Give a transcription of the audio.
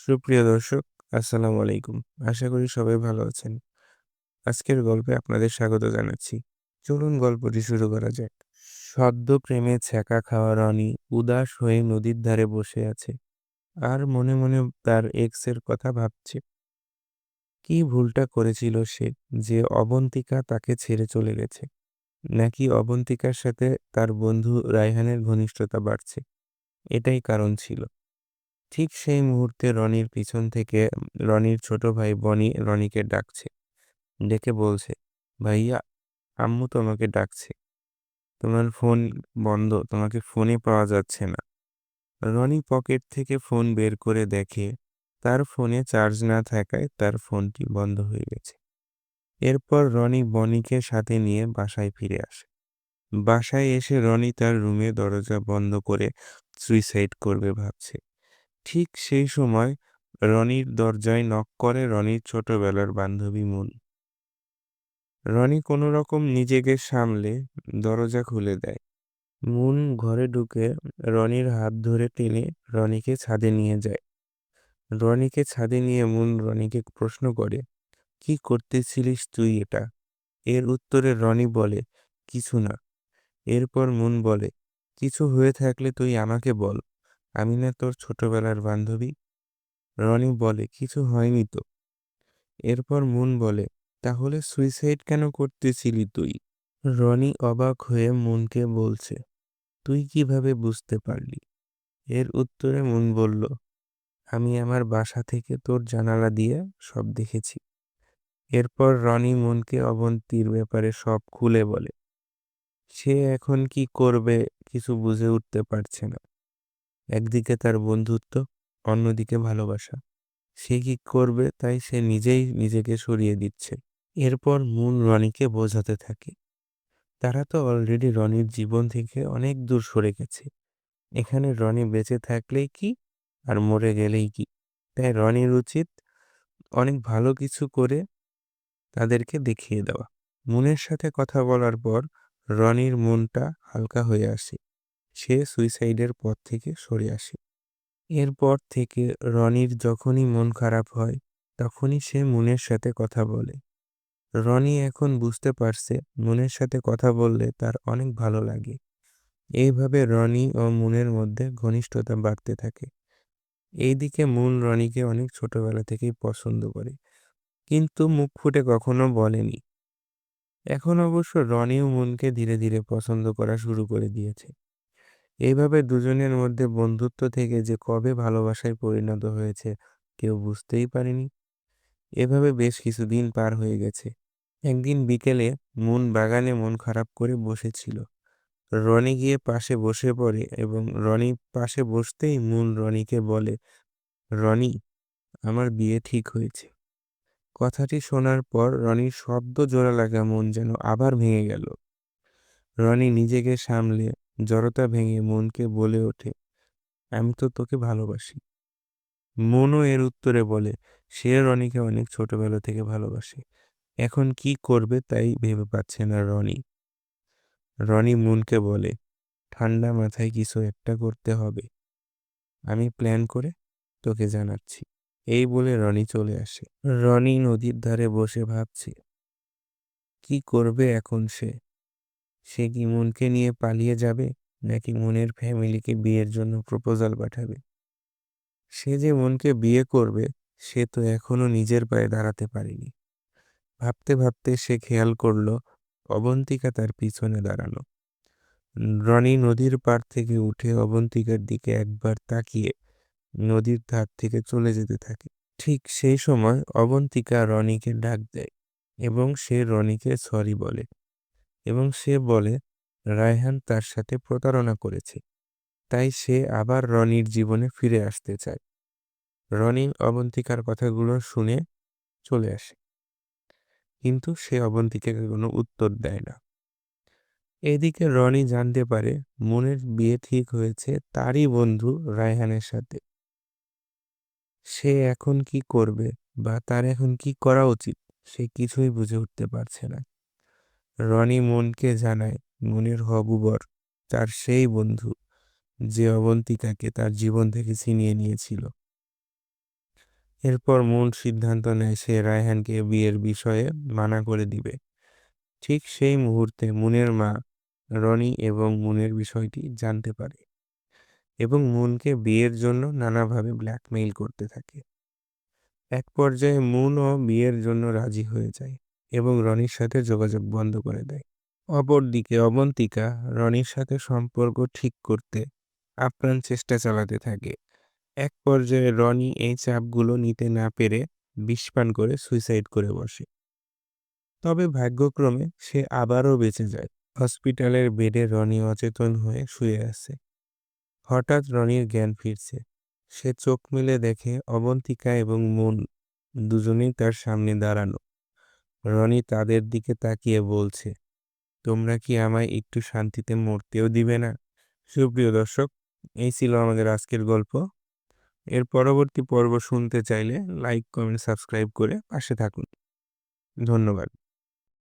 সুপ্রিয় দর্শক, আসসালামু আলাইকুম। আশা করি সবাই ভালো আছেন। আজকের গল্পে আপনাদের স্বাগত জানাচ্ছি। চলুন গল্পটি শুরু করা যাক। সদ্য প্রেমে ছ্যাঁকা খাওয়া রনি উদাস হয়ে নদীর ধারে বসে আছে আর মনে মনে তার এক্সের কথা ভাবছে। কি ভুলটা করেছিল সে যে অবন্তিকা তাকে ছেড়ে চলে গেছে, নাকি অবন্তিকার সাথে তার বন্ধু রায়হানের ঘনিষ্ঠতা বাড়ছে, এটাই কারণ ছিল। ঠিক সেই মুহূর্তে রনির পিছন থেকে রনির ছোট ভাই বনি রনিকে ডাকছে, ডেকে বলছে, ভাইয়া, আম্মু তোমাকে ডাকছে। তোমার ফোন বন্ধ, তোমাকে ফোনে পাওয়া যাচ্ছে না। রনি পকেট থেকে ফোন বের করে দেখে তার ফোনে চার্জ না থাকায় তার ফোনটি বন্ধ হয়ে গেছে। এরপর রনি বনিকে সাথে নিয়ে বাসায় ফিরে আসে। বাসায় এসে রনি তার রুমে দরজা বন্ধ করে সুইসাইড করবে ভাবছে। ঠিক সেই সময় রনির দরজায় নক করে রনির ছোটবেলার বান্ধবী মুন। রনি কোনো রকম নিজেকে সামলে দরজা খুলে দেয়। মুন ঘরে ঢুকে রনির হাত ধরে টেনে রনিকে ছাদে নিয়ে যায়। রনিকে ছাদে নিয়ে মুন রনিকে প্রশ্ন করে, কি করতেছিলিস তুই এটা? এর উত্তরে রনি বলে, কিছু না। এরপর মুন বলে, কিছু হয়ে থাকলে তুই আমাকে বল, আমি না তোর ছোটবেলার বান্ধবী? রনি বলে, কিছু হয়নি তো। এরপর মুন বলে, তাহলে সুইসাইড কেন করতেছিলি তুই? রনি অবাক হয়ে মুনকে বলছে, তুই কিভাবে বুঝতে পারলি? এর উত্তরে মুন বলল, আমি আমার বাসা থেকে তোর জানালা দিয়ে সব দেখেছি। এরপর রনি মুনকে অবন্তীর ব্যাপারে সব খুলে বলে। সে এখন কি করবে কিছু বুঝে উঠতে পারছে না। একদিকে তার বন্ধুত্ব, অন্যদিকে ভালোবাসা। সে কি করবে তাই সে নিজেই নিজেকে সরিয়ে দিচ্ছে। এরপর মুন রনিকে বোঝাতে থাকে, তারা তো অলরেডি রনির জীবন থেকে অনেক দূর সরে গেছে। এখানে রনি বেঁচে থাকলেই কি আর মরে গেলেই কি। তাই রনির উচিত অনেক ভালো কিছু করে তাদেরকে দেখিয়ে দেওয়া। মুনের সাথে কথা বলার পর রনির মনটা হালকা হয়ে আসে। সে সুইসাইডের পথ থেকে সরে আসে। এরপর থেকে রনির যখনই মন খারাপ হয় তখনই সে মুনের সাথে কথা বলে। রনি এখন বুঝতে পারছে মুনের সাথে কথা বললে তার অনেক ভালো লাগে। এইভাবে রনি ও মুনের মধ্যে ঘনিষ্ঠতা বাড়তে থাকে। এইদিকে মুন রনিকে অনেক ছোটবেলা থেকেই পছন্দ করে, কিন্তু মুখ ফুটে কখনো বলেনি। এখন অবশ্য রনিও মুনকে ধীরে ধীরে পছন্দ করা শুরু করে দিয়েছে। এইভাবে দুজনের মধ্যে বন্ধুত্ব থেকে যে কবে ভালোবাসায় পরিণত হয়েছে কেউ বুঝতেই পারেনি। এভাবে বেশ কিছুদিন পার হয়ে গেছে। একদিন বিকেলে মুন বাগানে মন খারাপ করে বসেছিল। রনি গিয়ে পাশে বসে পড়ে এবং রনি পাশে বসতেই মুন রনিকে বলে, রনি, আমার বিয়ে ঠিক হয়েছে। কথাটি শোনার পর রনির শব্দ জোড়া লাগা মন যেন আবার ভেঙে গেল। রনি নিজেকে সামলে জড়তা ভেঙে মনকে বলে ওঠে, আমি তো তোকে ভালোবাসি। মনও এর উত্তরে বলে, সে রনিকে অনেক ছোটবেলা থেকে ভালোবাসে। এখন কি করবে তাই ভেবে পাচ্ছে না রনি। রনি মুনকে বলে, ঠান্ডা মাথায় কিছু একটা করতে হবে। আমি প্ল্যান করে তোকে জানাচ্ছি। এই বলে রনি চলে আসে। রনি নদীর ধারে বসে ভাবছে, কি করবে এখন সে? সে কি মুনকে নিয়ে পালিয়ে যাবে, নাকি মুনের ফ্যামিলিকে বিয়ের জন্য প্রপোজাল পাঠাবে? সে যে মুনকে বিয়ে করবে সে তো এখনো নিজের পায়ে দাঁড়াতে পারেনি। ভাবতে ভাবতে সে খেয়াল করলো অবন্তিকা তার পিছনে দাঁড়ানো। রনি নদীর পাড় থেকে উঠে অবন্তিকার দিকে একবার তাকিয়ে নদীর ধার থেকে চলে যেতে থাকে। ঠিক সেই সময় অবন্তিকা রনিকে ডাক দেয় এবং সে রনিকে সরি বলে এবং সে বলে রায়হান তার সাথে প্রতারণা করেছে, তাই সে আবার রনির জীবনে ফিরে আসতে চায়। রনি অবন্তিকার কথাগুলো শুনে চলে আসে, কিন্তু সে অবন্তিকাকে কোনো উত্তর দেয় না। এদিকে রনি জানতে পারে মুনের বিয়ে ঠিক হয়েছে তারই বন্ধু রায়হানের সাথে। সে এখন কি করবে বা তার এখন কি করা উচিত সে কিছুই বুঝে উঠতে পারছে না। রনি মুনকে জানায় মুনের হবু বর তার সেই বন্ধু যে অবন্তিকাকে তার জীবন থেকে ছিনিয়ে নিয়েছিল। এরপর মুন সিদ্ধান্ত নেয় সে রায়হানকে বিয়ের বিষয়ে মানা করে দিবে। ঠিক সেই মুহূর্তে মুনের মা রনি এবং মুনের বিষয়টি জানতে পারে এবং মুনকে বিয়ের জন্য নানাভাবে ব্ল্যাকমেইল করতে থাকে। এক পর্যায়ে মুনও বিয়ের জন্য রাজি হয়ে যায় এবং রনির সাথে যোগাযোগ বন্ধ করে দেয়। অপরদিকে অবন্তিকা রনির সাথে সম্পর্ক ঠিক করতে আপ্রাণ চেষ্টা চালাতে থাকে। এক পর্যায়ে রনি এই চাপগুলো নিতে না পেরে বিষপান করে সুইসাইড করে বসে। তবে ভাগ্যক্রমে সে আবারও বেঁচে যায়। হসপিটালের বেডে রনি অচেতন হয়ে শুয়ে আছে। হঠাৎ রনির জ্ঞান ফিরছে। সে চোখ মেলে দেখে অবন্তিকা এবং মুন দুজনেই তার সামনে দাঁড়ানো। রনি তাদের দিকে তাকিয়ে বলছে, তোমরা কি আমায় একটু শান্তিতে মরতেও দিবে না? সুপ্রিয় দর্শক, এই ছিল আমাদের আজকের গল্প। এর পরবর্তী পর্ব শুনতে চাইলে লাইক, কমেন্ট, সাবস্ক্রাইব করে পাশে থাকুন। ধন্যবাদ।